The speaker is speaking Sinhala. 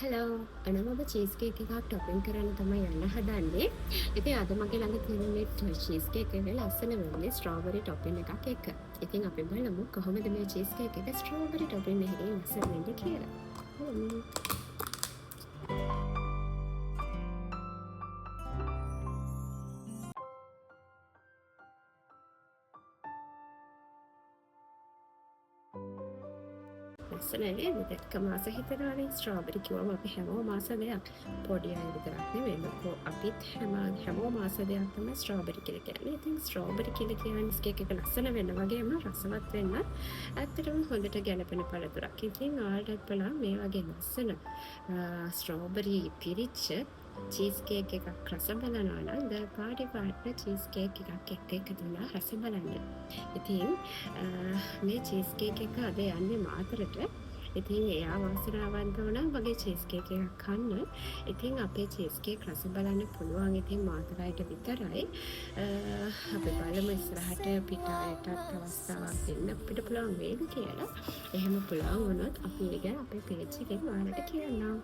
හලෝ අනමම චීස් කේක් එකක් ටොපින් කරන්න තමයි යන්න හදන්නේ. ඉතින් අද මගේ ළඟ තියෙන මේ චීස් කේක් එකේ ලස්සන වෙන්නේ ස්ට්‍රෝබෙරි ටොපින් එකක් එක්ක. ඉතින් අපි බලමු කොහොමද මේ චීස් කේක් එක ස්ට්‍රෝබෙරි ටොපින් එකකින් ලස්සන වෙන්නේ කියලා. ලස්සන නේද? දැක්කම ආස හිතෙනවානේ ස්ට්‍රෝබෙරි කිව්වම අපි හැමෝම ආස දෙයක්. පොඩි අය විතරක් නෙවෙයි මොකෝ අපිත් හැමෝම ආස දෙයක් තමයි ස්ට්‍රෝබෙරි කියලා කියන්නේ. ඉතින් ස්ට්‍රෝබෙරි කියලා කියන්නේ කේක් එක ලස්සන වෙන්න වගේම රසවත් වෙන්න ඇත්තටම හොඳට ගැලපෙන පළතුරක්. ඉතින් ඔයාලටත් බලන්න මේ වගේ ලස්සන ස්ට්‍රෝබෙරි පිරිච්ච චීස් කේක් එකක් රස බලනවා නම් ද පාටි පාට්න චීස් කේක් එකක් එක්ක එකතු වෙලා රස බලන්න. ඉතින් මේ චීස් කේක් එක අද යන්නේ මාතරට. ඉතින් එයා වාසනාවන්ත වුණා වගේ චීස් කේක් එකක් කන්න. ඉතින් අපේ චීස් කේක් රස බලන්න පුළුවන් ඉතින් මාතරයට විතරයි. අපි බලමු ඉස්සරහට පිටායටත් අවස්ථාවක් දෙන්න අපිට පුළුවන් වේද කියලා. එහෙම පුළුවන් වුණොත් අපි ඒක අපේ පේජ් එකෙන් ඔයාලට කියන්නම්.